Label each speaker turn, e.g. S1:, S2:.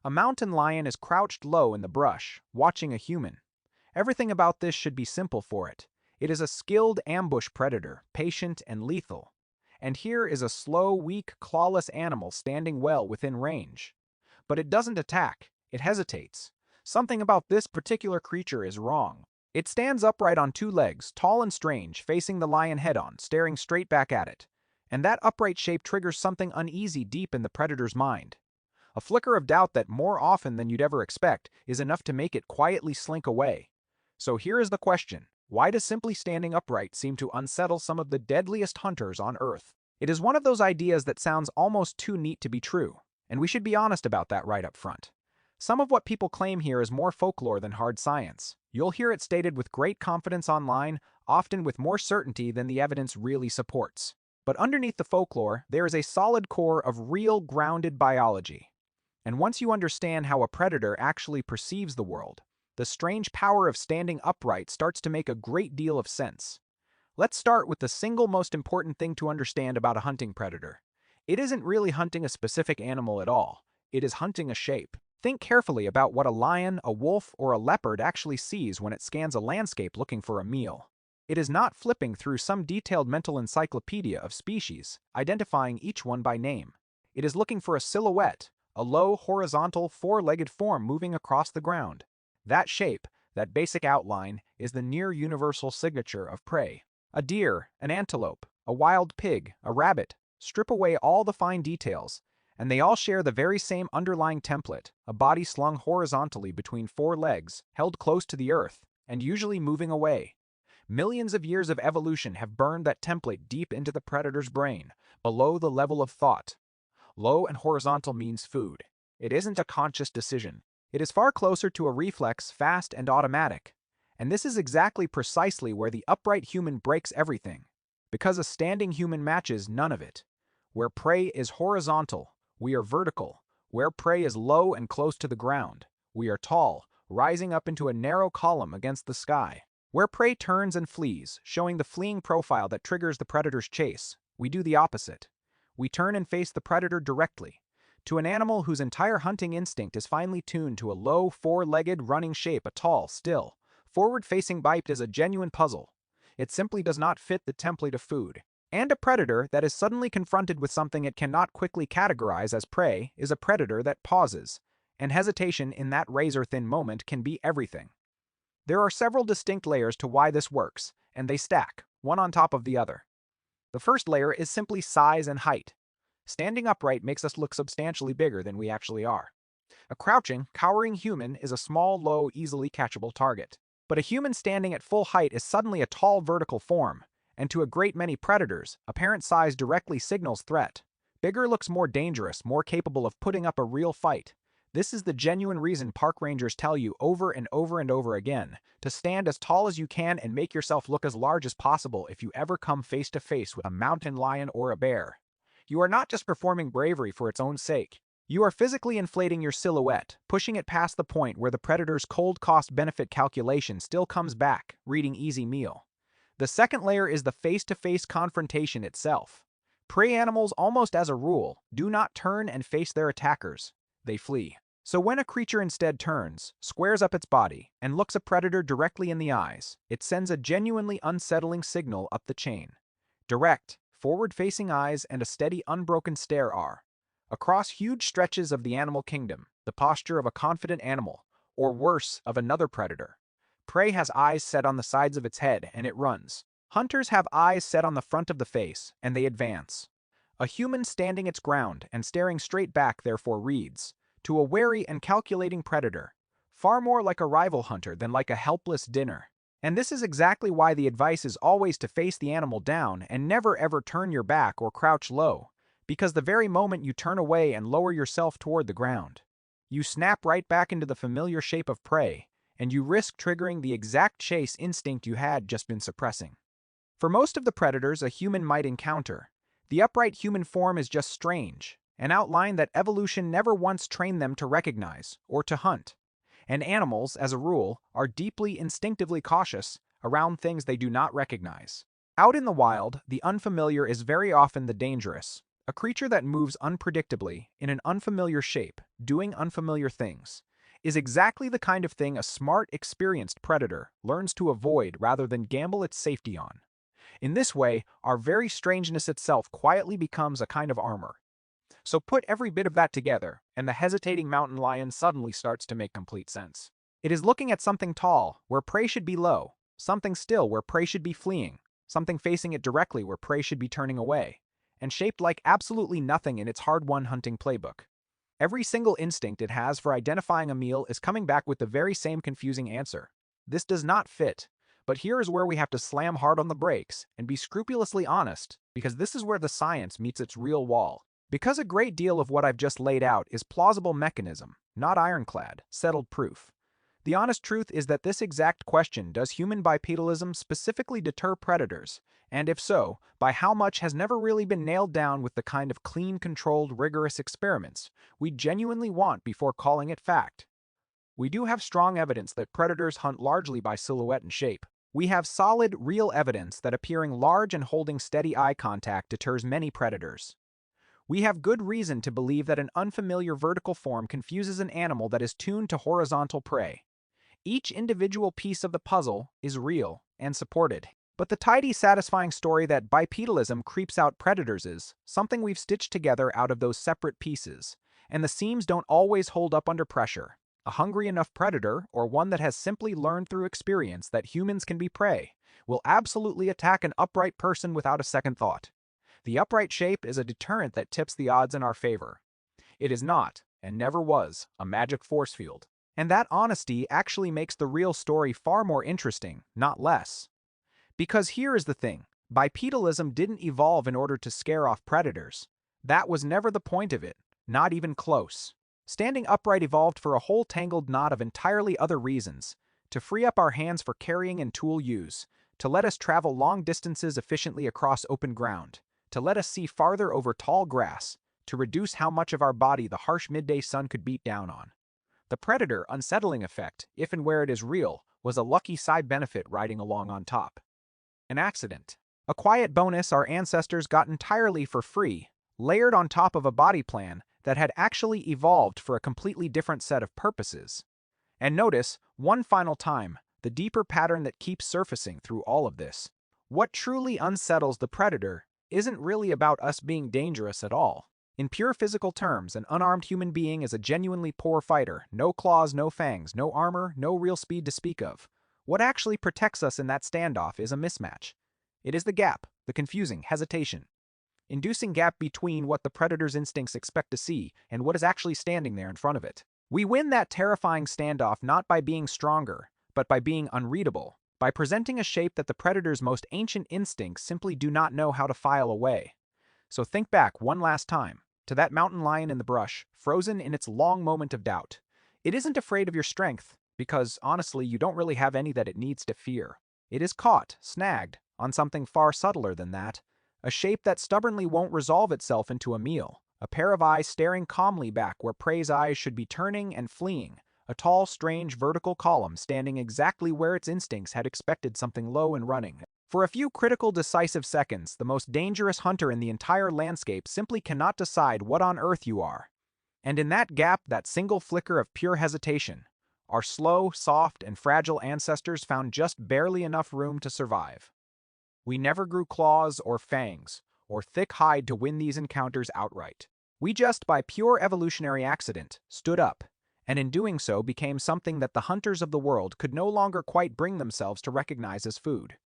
S1: A mountain lion is crouched low in the brush, watching a human. Everything about this should be simple for it. It is a skilled ambush predator, patient and lethal. And here is a slow, weak, clawless animal standing well within range. But it doesn't attack, it hesitates. Something about this particular creature is wrong. It stands upright on two legs, tall and strange, facing the lion head-on, staring straight back at it. And that upright shape triggers something uneasy deep in the predator's mind. A flicker of doubt that, more often than you'd ever expect, is enough to make it quietly slink away. So here is the question. Why does simply standing upright seem to unsettle some of the deadliest hunters on Earth? It is one of those ideas that sounds almost too neat to be true, and we should be honest about that right up front. Some of what people claim here is more folklore than hard science. You'll hear it stated with great confidence online, often with more certainty than the evidence really supports. But underneath the folklore, there is a solid core of real, grounded biology. And once you understand how a predator actually perceives the world, the strange power of standing upright starts to make a great deal of sense. Let's start with the single most important thing to understand about a hunting predator. It isn't really hunting a specific animal at all. It is hunting a shape. Think carefully about what a lion, a wolf, or a leopard actually sees when it scans a landscape looking for a meal. It is not flipping through some detailed mental encyclopedia of species, identifying each one by name. It is looking for a silhouette, a low, horizontal, four-legged form moving across the ground. That shape, that basic outline, is the near-universal signature of prey. A deer, an antelope, a wild pig, a rabbit. Strip away all the fine details, and they all share the very same underlying template, a body slung horizontally between four legs, held close to the earth, and usually moving away. Millions of years of evolution have burned that template deep into the predator's brain, below the level of thought. Low and horizontal means food. It isn't a conscious decision. It is far closer to a reflex, fast and automatic. And this is precisely where the upright human breaks everything. Because a standing human matches none of it. Where prey is horizontal, we are vertical. Where prey is low and close to the ground, we are tall, rising up into a narrow column against the sky. Where prey turns and flees, showing the fleeing profile that triggers the predator's chase, we do the opposite. We turn and face the predator directly. To an animal whose entire hunting instinct is finely tuned to a low, four-legged running shape, a tall, still, forward-facing bite is a genuine puzzle. It simply does not fit the template of food. And a predator that is suddenly confronted with something it cannot quickly categorize as prey is a predator that pauses, and hesitation in that razor-thin moment can be everything. There are several distinct layers to why this works, and they stack, one on top of the other. The first layer is simply size and height. Standing upright makes us look substantially bigger than we actually are. A crouching, cowering human is a small, low, easily catchable target. But a human standing at full height is suddenly a tall vertical form, and to a great many predators, apparent size directly signals threat. Bigger looks more dangerous, more capable of putting up a real fight. This is the genuine reason park rangers tell you over and over and over again to stand as tall as you can and make yourself look as large as possible if you ever come face to face with a mountain lion or a bear. You are not just performing bravery for its own sake. You are physically inflating your silhouette, pushing it past the point where the predator's cold cost-benefit calculation still comes back, reading easy meal. The second layer is the face-to-face confrontation itself. Prey animals, almost as a rule, do not turn and face their attackers. They flee. So when a creature instead turns, squares up its body, and looks a predator directly in the eyes, it sends a genuinely unsettling signal up the chain. Direct, forward-facing eyes and a steady, unbroken stare are, across huge stretches of the animal kingdom, the posture of a confident animal, or worse, of another predator. Prey has eyes set on the sides of its head, and it runs. Hunters have eyes set on the front of the face, and they advance. A human standing its ground and staring straight back therefore reads, to a wary and calculating predator, far more like a rival hunter than like a helpless dinner. And this is exactly why the advice is always to face the animal down and never ever turn your back or crouch low. Because the very moment you turn away and lower yourself toward the ground, you snap right back into the familiar shape of prey, and you risk triggering the exact chase instinct you had just been suppressing. For most of the predators a human might encounter, the upright human form is just strange, an outline that evolution never once trained them to recognize or to hunt. And animals, as a rule, are deeply instinctively cautious around things they do not recognize. Out in the wild, the unfamiliar is very often the dangerous. A creature that moves unpredictably, in an unfamiliar shape, doing unfamiliar things, is exactly the kind of thing a smart, experienced predator learns to avoid rather than gamble its safety on. In this way, our very strangeness itself quietly becomes a kind of armor. So put every bit of that together, and the hesitating mountain lion suddenly starts to make complete sense. It is looking at something tall, where prey should be low, something still where prey should be fleeing, something facing it directly where prey should be turning away, and shaped like absolutely nothing in its hard-won hunting playbook. Every single instinct it has for identifying a meal is coming back with the very same confusing answer. This does not fit. But here is where we have to slam hard on the brakes and be scrupulously honest, because this is where the science meets its real wall. Because a great deal of what I've just laid out is plausible mechanism, not ironclad, settled proof. The honest truth is that this exact question, does human bipedalism specifically deter predators, and if so, by how much, has never really been nailed down with the kind of clean, controlled, rigorous experiments we genuinely want before calling it fact. We do have strong evidence that predators hunt largely by silhouette and shape. We have solid, real evidence that appearing large and holding steady eye contact deters many predators. We have good reason to believe that an unfamiliar vertical form confuses an animal that is tuned to horizontal prey. Each individual piece of the puzzle is real and supported. But the tidy, satisfying story that bipedalism creeps out predators is something we've stitched together out of those separate pieces, and the seams don't always hold up under pressure. A hungry enough predator, or one that has simply learned through experience that humans can be prey, will absolutely attack an upright person without a second thought. The upright shape is a deterrent that tips the odds in our favor. It is not, and never was, a magic force field. And that honesty actually makes the real story far more interesting, not less. Because here is the thing, bipedalism didn't evolve in order to scare off predators. That was never the point of it, not even close. Standing upright evolved for a whole tangled knot of entirely other reasons: to free up our hands for carrying and tool use, to let us travel long distances efficiently across open ground, to let us see farther over tall grass, to reduce how much of our body the harsh midday sun could beat down on. The predator unsettling effect, if and where it is real, was a lucky side benefit riding along on top. An accident. A quiet bonus our ancestors got entirely for free, layered on top of a body plan that had actually evolved for a completely different set of purposes. And notice, one final time, the deeper pattern that keeps surfacing through all of this. What truly unsettles the predator isn't really about us being dangerous at all. In pure physical terms, an unarmed human being is a genuinely poor fighter. No claws, no fangs, no armor, no real speed to speak of. What actually protects us in that standoff is a mismatch. It is the gap, the confusing hesitation, inducing gap between what the predator's instincts expect to see and what is actually standing there in front of it. We win that terrifying standoff not by being stronger, but by being unreadable, by presenting a shape that the predator's most ancient instincts simply do not know how to file away. So think back one last time, to that mountain lion in the brush, frozen in its long moment of doubt. It isn't afraid of your strength, because honestly you don't really have any that it needs to fear. It is caught, snagged, on something far subtler than that. A shape that stubbornly won't resolve itself into a meal. A pair of eyes staring calmly back where prey's eyes should be turning and fleeing. A tall, strange vertical column standing exactly where its instincts had expected something low and running. For a few critical, decisive seconds, the most dangerous hunter in the entire landscape simply cannot decide what on earth you are. And in that gap, that single flicker of pure hesitation, our slow, soft, and fragile ancestors found just barely enough room to survive. We never grew claws or fangs, or thick hide to win these encounters outright. We just, by pure evolutionary accident, stood up, and in doing so became something that the hunters of the world could no longer quite bring themselves to recognize as food.